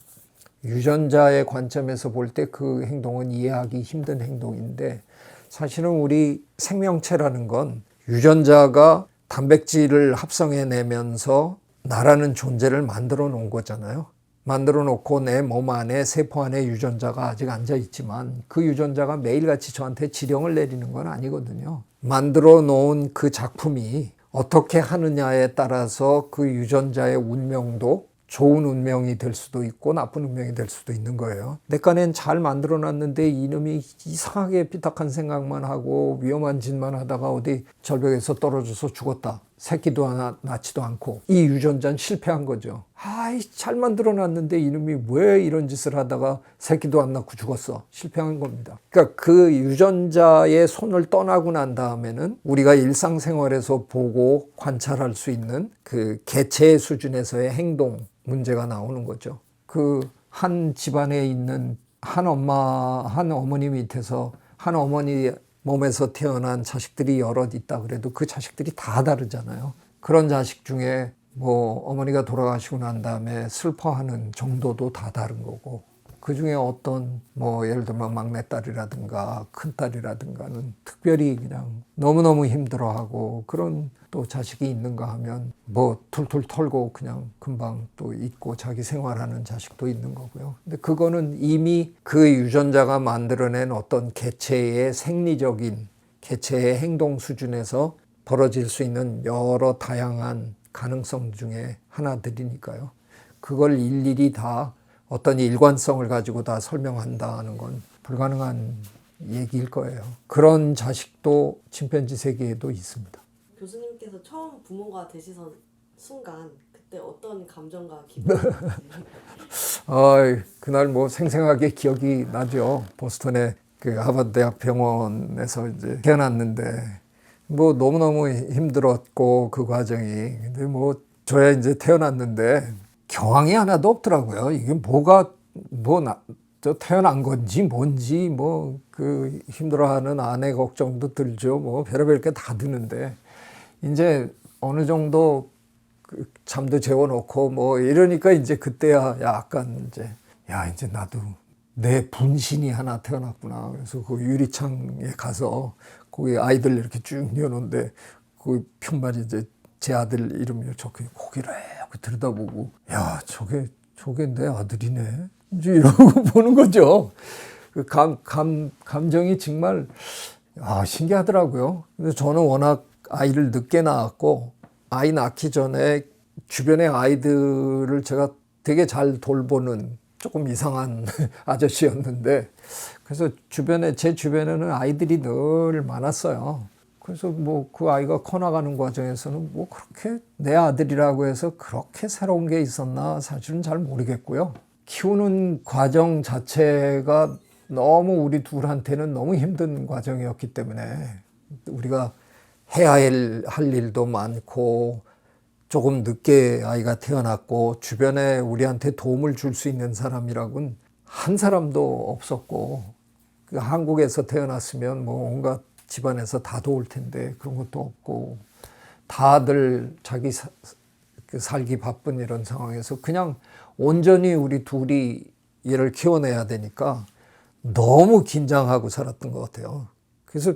유전자의 관점에서 볼 때 그 행동은 이해하기 힘든 행동인데 사실은 우리 생명체라는 건 유전자가 단백질을 합성해내면서 나라는 존재를 만들어 놓은 거잖아요. 만들어 놓고 내 몸 안에 세포 안에 유전자가 아직 앉아 있지만 그 유전자가 매일같이 저한테 지령을 내리는 건 아니거든요. 만들어 놓은 그 작품이 어떻게 하느냐에 따라서 그 유전자의 운명도 좋은 운명이 될 수도 있고 나쁜 운명이 될 수도 있는 거예요. 내 깐엔 잘 만들어 놨는데 이놈이 이상하게 삐딱한 생각만 하고 위험한 짓만 하다가 어디 절벽에서 떨어져서 죽었다. 새끼도 하나 낳지도 않고 이 유전자는 실패한 거죠. 아이, 잘 만들어 놨는데 이놈이 왜 이런 짓을 하다가 새끼도 안 낳고 죽었어. 실패한 겁니다. 그러니까 그 유전자의 손을 떠나고 난 다음에는 우리가 일상생활에서 보고 관찰할 수 있는 그 개체 수준에서의 행동 문제가 나오는 거죠. 그 한 집안에 있는 한 엄마, 한 어머니 밑에서 한 어머니 몸에서 태어난 자식들이 여럿 있다 그래도 그 자식들이 다 다르잖아요. 그런 자식 중에 뭐 어머니가 돌아가시고 난 다음에 슬퍼하는 정도도 다 다른 거고 그 중에 어떤 뭐 예를 들면 막내딸이라든가 큰딸이라든가는 특별히 그냥 너무너무 힘들어하고 그런 또 자식이 있는가 하면 뭐 툴툴 털고 그냥 금방 또 잊고 자기 생활하는 자식도 있는 거고요. 근데 그거는 이미 그 유전자가 만들어낸 어떤 개체의 생리적인 개체의 행동 수준에서 벌어질 수 있는 여러 다양한 가능성 중에 하나들이니까요. 그걸 일일이 다 어떤 일관성을 가지고 다 설명한다는 건 불가능한 얘기일 거예요. 그런 자식도 침팬지 세계에도 있습니다. 교수님께서 처음 부모가 되시던 순간 그때 어떤 감정과 기분이었는지. 그날 뭐 생생하게 기억이 나죠. 보스턴의 그 하버드 대학 병원에서 이제 태어났는데 뭐 너무너무 힘들었고 그 과정이. 근데 뭐 저야 이제 태어났는데 경황이 하나도 없더라고요. 이게 뭐가 저 태어난 건지 뭔지 뭐 그 힘들어하는 아내 걱정도 들죠. 뭐 별의별 게 다 드는데 이제 어느 정도 그 잠도 재워놓고 뭐 이러니까 이제 그때야 약간 이제 나도 내 분신이 하나 태어났구나. 그래서 그 유리창에 가서 거기 아이들 이렇게 쭉 뉘어놓은데 그 편말이 이제 제 아들 이름이 적혀 거기를 이렇게 들여다보고 야 저게 내 아들이네 이제 이러고 보는 거죠. 그 감정이 정말 신기하더라고요. 근데 저는 워낙 아이를 늦게 낳았고 아이 낳기 전에 주변의 아이들을 제가 되게 잘 돌보는 조금 이상한 아저씨였는데 그래서 제 주변에는 아이들이 늘 많았어요. 그래서 뭐 그 아이가 커나가는 과정에서는 뭐 그렇게 내 아들이라고 해서 그렇게 새로운 게 있었나 사실은 잘 모르겠고요. 키우는 과정 자체가 너무 우리 둘한테는 너무 힘든 과정이었기 때문에 우리가 해야 할 일도 많고 조금 늦게 아이가 태어났고 주변에 우리한테 도움을 줄 수 있는 사람이라고는 한 사람도 없었고 한국에서 태어났으면 뭐 온갖 집안에서 다 도울 텐데 그런 것도 없고 다들 자기 살기 바쁜 이런 상황에서 그냥 온전히 우리 둘이 얘를 키워내야 되니까 너무 긴장하고 살았던 것 같아요. 그래서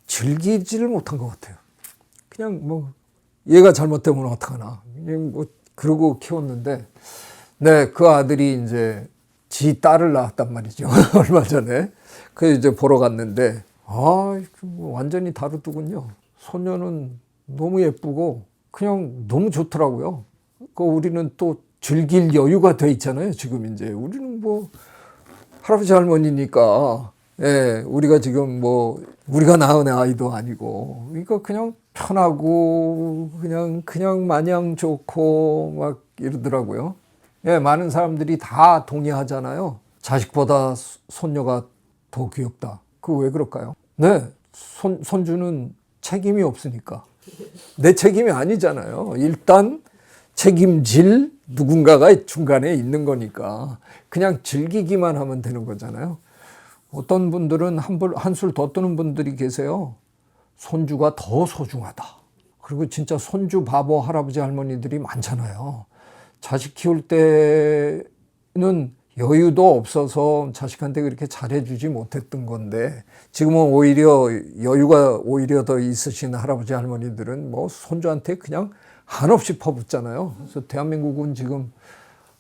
즐기지를 못한 것 같아요. 그냥 뭐 얘가 잘못되면 어떡하나 그냥 뭐 그러고 키웠는데, 네, 그 아들이 이제 지 딸을 낳았단 말이죠. 얼마 전에. 그 이제 보러 갔는데, 완전히 다르더군요. 소녀는 너무 예쁘고 그냥 너무 좋더라고요. 그 우리는 또 즐길 여유가 돼 있잖아요. 지금 이제 우리는 뭐 할아버지 할머니니까, 예, 우리가 지금 뭐 우리가 낳은 아이도 아니고, 그러니까 그냥 편하고 그냥 마냥 좋고 막 이러더라고요. 예, 많은 사람들이 다 동의하잖아요. 자식보다 손녀가 더 귀엽다. 그거 왜 그럴까요? 네, 손주는 책임이 없으니까. 내 책임이 아니잖아요. 일단 책임질 누군가가 중간에 있는 거니까 그냥 즐기기만 하면 되는 거잖아요. 어떤 분들은 한술 더 뜨는 분들이 계세요. 손주가 더 소중하다. 그리고 진짜 손주 바보 할아버지 할머니들이 많잖아요. 자식 키울 때는 여유도 없어서 자식한테 그렇게 잘해주지 못했던 건데, 지금은 오히려 여유가 오히려 더 있으신 할아버지 할머니들은 뭐 손주한테 그냥 한없이 퍼붓잖아요. 그래서 대한민국은 지금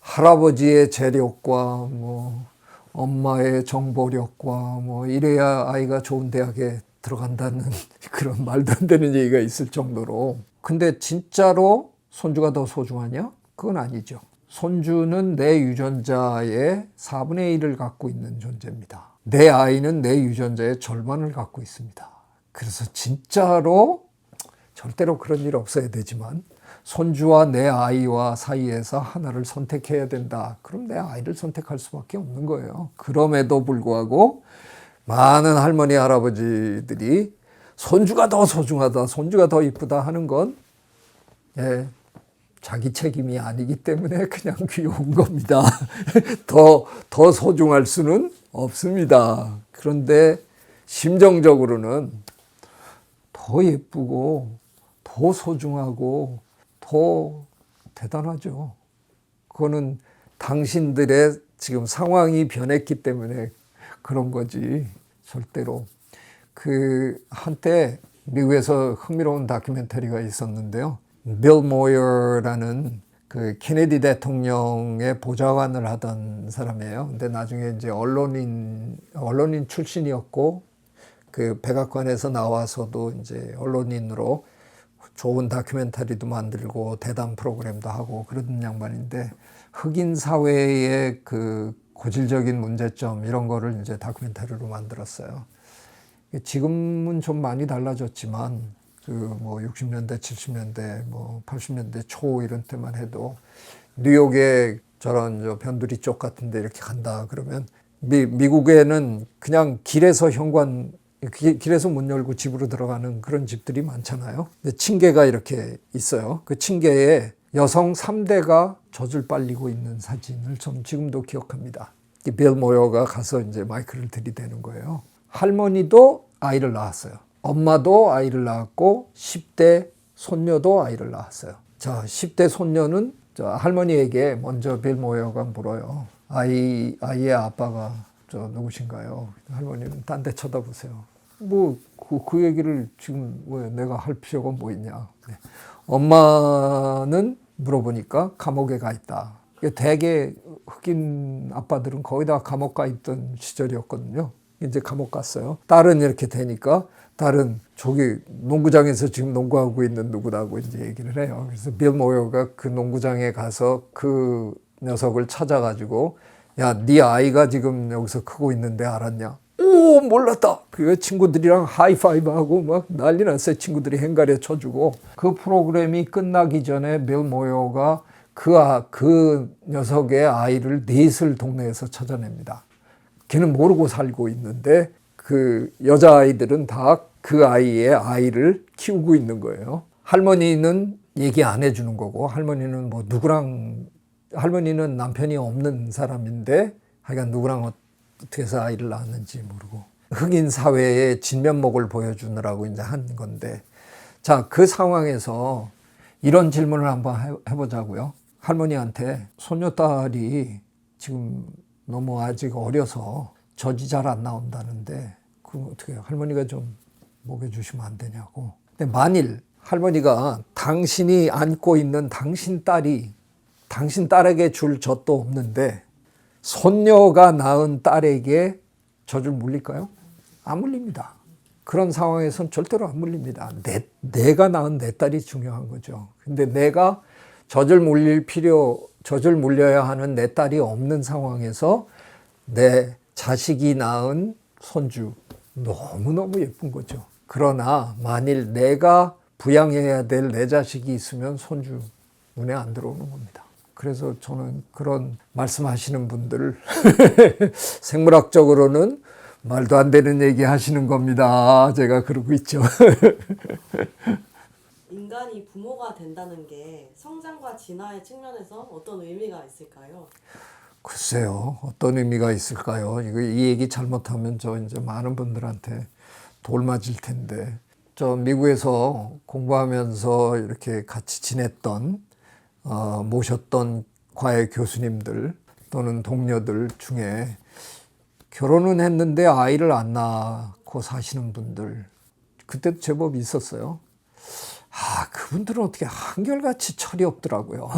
할아버지의 재력과 뭐 엄마의 정보력과 뭐 이래야 아이가 좋은 대학에 들어간다는 그런 말도 안 되는 얘기가 있을 정도로. 근데 진짜로 손주가 더 소중하냐? 그건 아니죠. 손주는 내 유전자의 4분의 1을 갖고 있는 존재입니다. 내 아이는 내 유전자의 절반을 갖고 있습니다. 그래서 진짜로 절대로 그런 일 없어야 되지만, 손주와 내 아이와 사이에서 하나를 선택해야 된다. 그럼 내 아이를 선택할 수밖에 없는 거예요. 그럼에도 불구하고 많은 할머니, 할아버지들이 손주가 더 소중하다, 손주가 더 이쁘다 하는 건, 예, 자기 책임이 아니기 때문에 그냥 귀여운 겁니다. 더 소중할 수는 없습니다. 그런데 심정적으로는 더 예쁘고 더 소중하고 더 대단하죠. 그거는 당신들의 지금 상황이 변했기 때문에 그런 거지, 절대로. 그 한때 미국에서 흥미로운 다큐멘터리가 있었는데요. 빌 모어라는 그 케네디 대통령의 보좌관을 하던 사람이에요. 근데 나중에 이제 언론인 출신이었고, 그 백악관에서 나와서도 이제 언론인으로 좋은 다큐멘터리도 만들고 대담 프로그램도 하고 그런 양반인데, 흑인 사회의 그 고질적인 문제점 이런 거를 이제 다큐멘터리로 만들었어요. 지금은 좀 많이 달라졌지만 그 뭐 60년대, 70년대, 뭐 80년대 초 이런 때만 해도 뉴욕에 저런 저 변두리 쪽 같은데 이렇게 간다 그러면 미국에는 그냥 길에서 문 열고 집으로 들어가는 그런 집들이 많잖아요. 근데 층계가 이렇게 있어요. 그 층계에 여성 3대가 젖을 빨리고 있는 사진을 좀 지금도 기억합니다. 빌 모어가 가서 이제 마이크를 들이대는 거예요. 할머니도 아이를 낳았어요. 엄마도 아이를 낳았고 10대 손녀도 아이를 낳았어요. 자, 10대 손녀는 저 할머니에게 먼저 빌 모어가 물어요. 아이의 아빠가 저 누구신가요? 할머니는 딴 데 쳐다보세요. 뭐 그 얘기를 지금 왜 내가 할 필요가 뭐 있냐. 네. 엄마는 물어보니까 감옥에 가 있다. 대개 흑인 아빠들은 거의 다 감옥 가 있던 시절이었거든요. 이제 감옥 갔어요. 딸은 이렇게 되니까 딸은 저기 농구장에서 지금 농구하고 있는 누구다고 이제 얘기를 해요. 그래서 빌 모어가 그 농구장에 가서 그 녀석을 찾아가지고, 야, 네 아이가 지금 여기서 크고 있는데 알았냐? 오, 몰랐다. 그 친구들이랑 하이파이브하고 막 난리 났어요. 친구들이 행가려 쳐주고. 그 프로그램이 끝나기 전에 빌 모어가 그 녀석의 아이를 넷을 동네에서 찾아냅니다. 걔는 모르고 살고 있는데 그 여자아이들은 다 그 아이의 아이를 키우고 있는 거예요. 할머니는 얘기 안 해주는 거고, 할머니는 뭐 할머니는 남편이 없는 사람인데 하여간 누구랑 어떻게 해서 아이를 낳았는지 모르고 흑인 사회의 진면목을 보여주느라고 이제 한 건데, 자, 그 상황에서 이런 질문을 한번 해보자고요. 할머니한테 손녀딸이 지금 너무 아직 어려서 젖이 잘 안 나온다는데 그 어떻게 해요? 할머니가 좀 먹여주시면 안 되냐고. 근데 만일 할머니가 당신이 안고 있는 당신 딸에게 줄 젖도 없는데 손녀가 낳은 딸에게 젖을 물릴까요? 안 물립니다. 그런 상황에선 절대로 안 물립니다. 내가 낳은 내 딸이 중요한 거죠. 근데 내가 젖을 물려야 하는 내 딸이 없는 상황에서 내 자식이 낳은 손주, 너무너무 예쁜 거죠. 그러나 만일 내가 부양해야 될 내 자식이 있으면 손주 눈에 안 들어오는 겁니다. 그래서 저는 그런 말씀하시는 분들 생물학적으로는 말도 안 되는 얘기 하시는 겁니다. 제가 그러고 있죠. 인간이 부모가 된다는 게 성장과 진화의 측면에서 어떤 의미가 있을까요? 글쎄요, 어떤 의미가 있을까요? 이 얘기 잘못하면 저 이제 많은 분들한테 돌 맞을 텐데, 저 미국에서 공부하면서 이렇게 같이 지냈던 모셨던 과외 교수님들 또는 동료들 중에 결혼은 했는데 아이를 안 낳고 사시는 분들, 그때도 제법 있었어요. 그분들은 어떻게 한결같이 철이 없더라고요.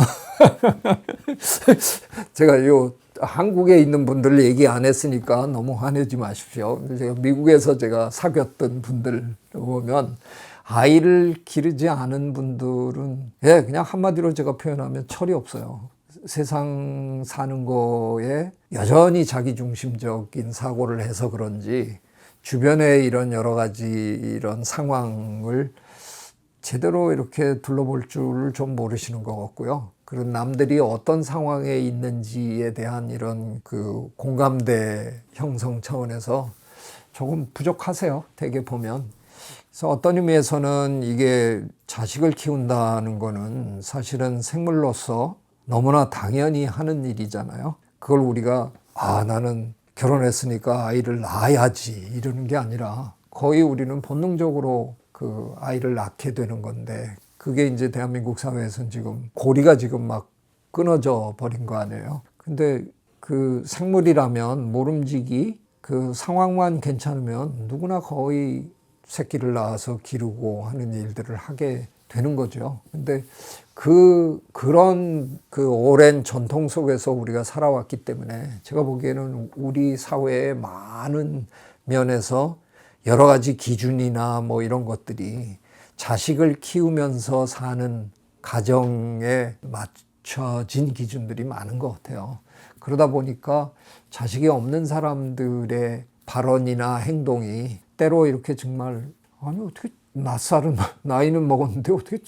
제가 한국에 있는 분들 얘기 안 했으니까 너무 화내지 마십시오. 제가 미국에서 제가 사귀었던 분들 보면 아이를 기르지 않은 분들은 그냥 한마디로 제가 표현하면 철이 없어요. 세상 사는 거에 여전히 자기중심적인 사고를 해서 그런지 주변에 이런 여러 가지 이런 상황을 제대로 이렇게 둘러볼 줄을 좀 모르시는 것 같고요. 그런 남들이 어떤 상황에 있는지에 대한 이런 그 공감대 형성 차원에서 조금 부족하세요. 되게 보면. 그래서 어떤 의미에서는 이게 자식을 키운다는 거는 사실은 생물로서 너무나 당연히 하는 일이잖아요. 그걸 우리가 나는 결혼했으니까 아이를 낳아야지 이러는 게 아니라 거의 우리는 본능적으로 그 아이를 낳게 되는 건데, 그게 이제 대한민국 사회에서는 지금 고리가 지금 막 끊어져 버린 거 아니에요. 근데 그 생물이라면 모름지기 그 상황만 괜찮으면 누구나 거의 새끼를 낳아서 기르고 하는 일들을 하게 되는 거죠. 근데 그런 오랜 전통 속에서 우리가 살아왔기 때문에 제가 보기에는 우리 사회의 많은 면에서 여러 가지 기준이나 뭐 이런 것들이 자식을 키우면서 사는 가정에 맞춰진 기준들이 많은 것 같아요. 그러다 보니까 자식이 없는 사람들의 발언이나 행동이 때로 이렇게 정말 어떻게 나이는 먹었는데 어떻게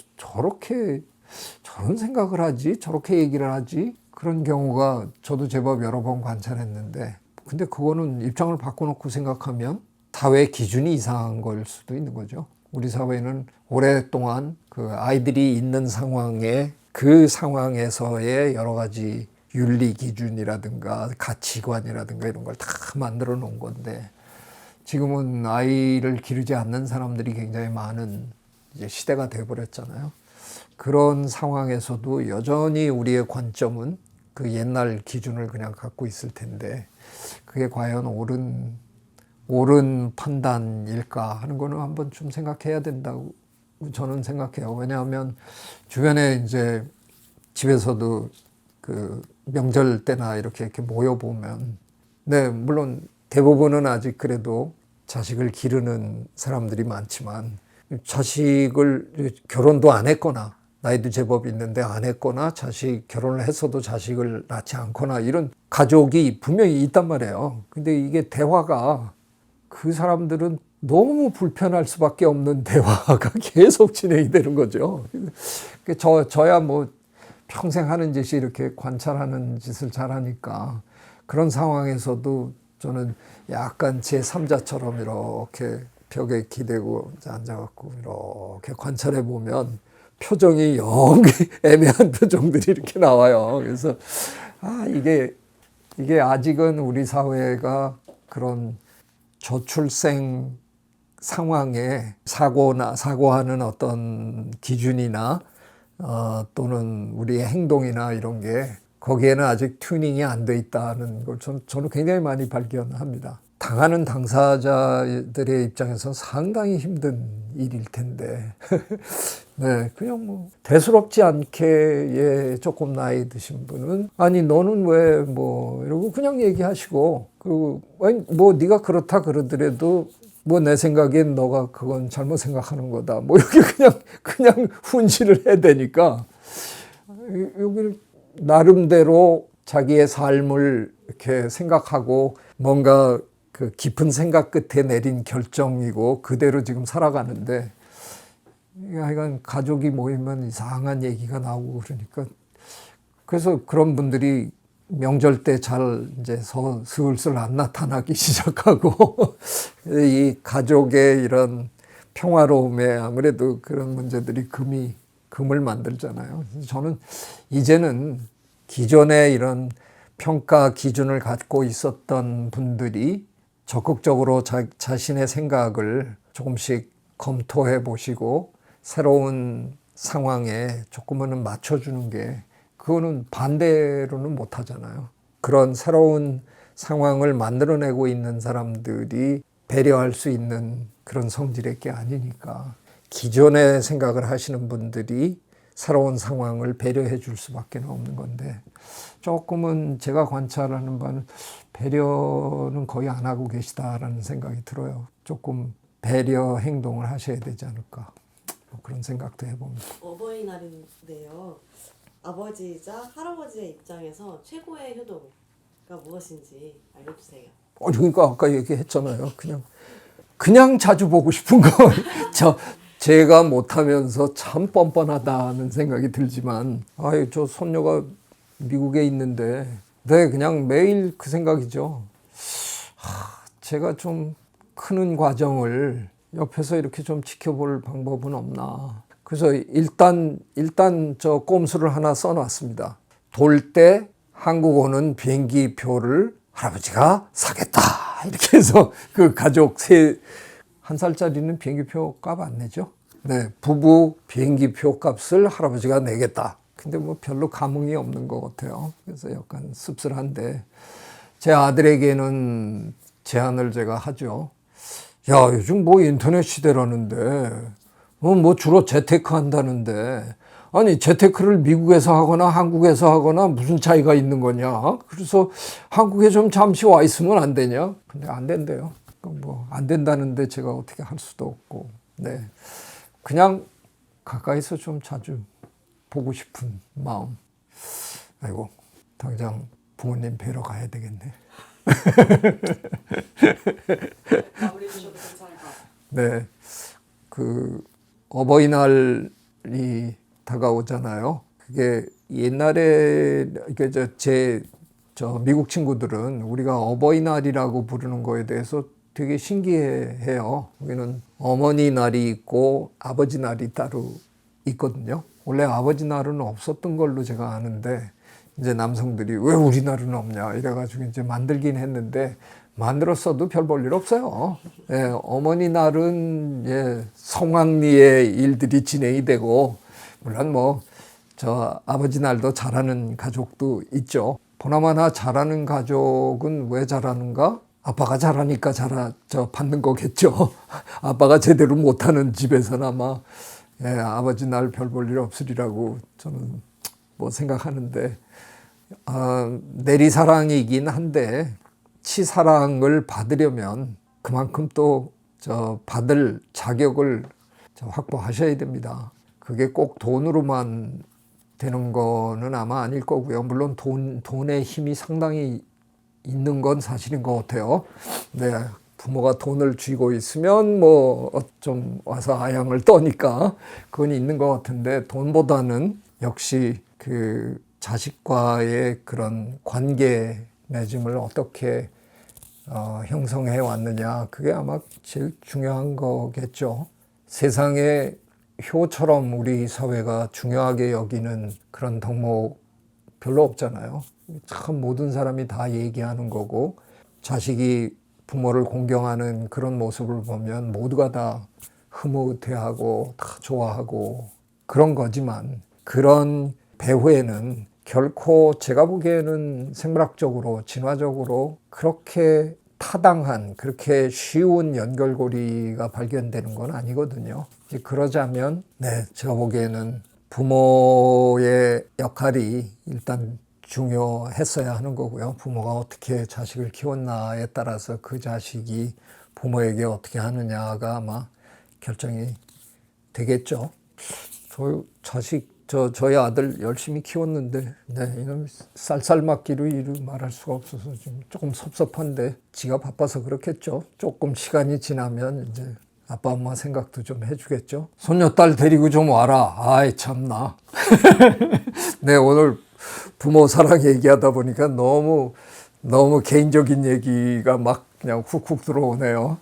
저런 생각을 하지? 저렇게 얘기를 하지? 그런 경우가 저도 제법 여러 번 관찰했는데, 근데 그거는 입장을 바꿔놓고 생각하면 사회 기준이 이상한 걸 수도 있는 거죠. 우리 사회는 오랫동안 그 아이들이 있는 상황에 그 상황에서의 여러 가지 윤리 기준이라든가 가치관이라든가 이런 걸 다 만들어 놓은 건데, 지금은 아이를 기르지 않는 사람들이 굉장히 많은 이제 시대가 되어버렸잖아요. 그런 상황에서도 여전히 우리의 관점은 그 옛날 기준을 그냥 갖고 있을 텐데, 그게 과연 옳은 판단일까 하는 거는 한번 좀 생각해야 된다고 저는 생각해요. 왜냐하면 주변에 이제 집에서도 그 명절 때나 이렇게 모여보면, 물론 대부분은 아직 그래도 자식을 기르는 사람들이 많지만, 자식을 결혼도 안 했거나 나이도 제법 있는데 안 했거나 결혼을 했어도 자식을 낳지 않거나 이런 가족이 분명히 있단 말이에요. 근데 이게 대화가, 그 사람들은 너무 불편할 수밖에 없는 대화가 계속 진행이 되는 거죠. 저야 뭐 평생 하는 짓이 이렇게 관찰하는 짓을 잘하니까 그런 상황에서도 저는 약간 제 3자처럼 이렇게 벽에 기대고 앉아갖고 이렇게 관찰해 보면 표정이 영 애매한 표정들이 이렇게 나와요. 그래서 이게 아직은 우리 사회가 그런 저출생 상황에 사고하는 어떤 기준이나 또는 우리의 행동이나 이런 게 거기에는 아직 튜닝이 안 돼 있다는 걸 저는 굉장히 많이 발견합니다. 당하는 당사자들의 입장에서 상당히 힘든 일일 텐데 네, 그냥 뭐 대수롭지 않게 예, 조금 나이 드신 분은 아니 너는 왜 뭐 이러고 그냥 얘기하시고 그리고 아니, 뭐 네가 그렇다 그러더라도 뭐 내 생각엔 너가 그건 잘못 생각하는 거다 뭐 이렇게 그냥 훈시를 해야 되니까 여기 나름대로 자기의 삶을 이렇게 생각하고 뭔가 그 깊은 생각 끝에 내린 결정이고 그대로 지금 살아가는데 하여간 가족이 모이면 이상한 얘기가 나오고 그러니까 그래서 그런 분들이 명절 때 잘 이제 슬슬 안 나타나기 시작하고 이 가족의 이런 평화로움에 아무래도 그런 문제들이 금을 만들잖아요. 저는 이제는 기존에 이런 평가 기준을 갖고 있었던 분들이 적극적으로 자신의 생각을 조금씩 검토해 보시고 새로운 상황에 조금은 맞춰주는 게 그거는 반대로는 못 하잖아요. 그런 새로운 상황을 만들어내고 있는 사람들이 배려할 수 있는 그런 성질의 게 아니니까 기존의 생각을 하시는 분들이 새로운 상황을 배려해 줄 수밖에 없는 건데 조금은 제가 관찰하는 바는 배려는 거의 안 하고 계시다라는 생각이 들어요. 조금 배려 행동을 하셔야 되지 않을까 뭐 그런 생각도 해봅니다. 어버이날인데요. 아버지이자 할아버지의 입장에서 최고의 효도가 무엇인지 알려주세요. 그러니까 아까 얘기했잖아요. 그냥 자주 보고 싶은 거. 제가 못하면서 참 뻔뻔하다는 생각이 들지만, 저 손녀가 미국에 있는데, 네, 그냥 매일 그 생각이죠. 제가 좀 크는 과정을 옆에서 이렇게 좀 지켜볼 방법은 없나. 그래서 일단 저 꼼수를 하나 써놨습니다. 돌 때 한국 오는 비행기 표를 할아버지가 사겠다. 이렇게 해서 그 가족 한 살짜리는 비행기표 값 안 내죠. 네, 부부 비행기표 값을 할아버지가 내겠다. 근데 뭐 별로 감흥이 없는 것 같아요. 그래서 약간 씁쓸한데 제 아들에게는 제안을 제가 하죠. 야, 요즘 뭐 인터넷 시대라는데 뭐 주로 재테크 한다는데 아니 재테크를 미국에서 하거나 한국에서 하거나 무슨 차이가 있는 거냐. 그래서 한국에 좀 잠시 와 있으면 안 되냐. 근데 안 된대요. 뭐 안 된다는데 제가 어떻게 할 수도 없고 네, 그냥 가까이서 좀 자주 보고 싶은 마음. 아이고 당장 부모님 뵈러 가야 되겠네. 마무리 주셔도 괜찮을 것 같아요. 네, 그 어버이날이 다가오잖아요. 그게 옛날에 이게 저 미국 친구들은 우리가 어버이날이라고 부르는 거에 대해서 되게 신기해해요. 여기는 어머니 날이 있고 아버지 날이 따로 있거든요. 원래 아버지 날은 없었던 걸로 제가 아는데 이제 남성들이 왜 우리 날은 없냐 이래가지고 이제 만들긴 했는데 만들었어도 별 볼 일 없어요. 예, 어머니 날은 예, 성황리의 일들이 진행이 되고 물론 뭐 저 아버지 날도 잘하는 가족도 있죠. 보나마나 잘하는 가족은 왜 잘하는가? 아빠가 잘하니까 받는 거겠죠. 아빠가 제대로 못하는 집에서는 아마 예, 아버지 날 별 볼 일 없으리라고 저는 뭐 생각하는데 내리사랑이긴 한데 치사랑을 받으려면 그만큼 또 받을 자격을 확보하셔야 됩니다. 그게 꼭 돈으로만 되는 거는 아마 아닐 거고요. 물론 돈의 힘이 상당히 있는 건 사실인 것 같아요. 네, 부모가 돈을 쥐고 있으면 뭐 좀 와서 아양을 떠니까 그건 있는 것 같은데 돈보다는 역시 그 자식과의 그런 관계 맺음을 어떻게 형성해 왔느냐 그게 아마 제일 중요한 거겠죠. 세상에 효처럼 우리 사회가 중요하게 여기는 그런 덕목 별로 없잖아요. 참 모든 사람이 다 얘기하는 거고 자식이 부모를 공경하는 그런 모습을 보면 모두가 다 흐뭇해하고 다 좋아하고 그런 거지만 그런 배후에는 결코 제가 보기에는 생물학적으로 진화적으로 그렇게 타당한 그렇게 쉬운 연결고리가 발견되는 건 아니거든요. 이제 그러자면 제가 보기에는 부모의 역할이 일단 중요했어야 하는 거고요. 부모가 어떻게 자식을 키웠나에 따라서 그 자식이 부모에게 어떻게 하느냐가 아마 결정이 되겠죠. 저희 아들 열심히 키웠는데, 이놈 쌀쌀맞기로 이루 말할 수가 없어서 지금 조금 섭섭한데, 지가 바빠서 그렇겠죠. 조금 시간이 지나면 이제 아빠 엄마 생각도 좀 해주겠죠. 손녀딸 데리고 좀 와라. 아이 참나. 오늘 부모 사랑 얘기하다 보니까 너무 개인적인 얘기가 막 그냥 훅훅 들어오네요.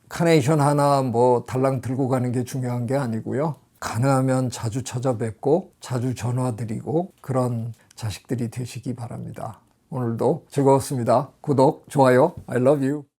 카네이션 하나 뭐 달랑 들고 가는 게 중요한 게 아니고요. 가능하면 자주 찾아뵙고 자주 전화드리고 그런 자식들이 되시기 바랍니다. 오늘도 즐거웠습니다. 구독, 좋아요, I love you.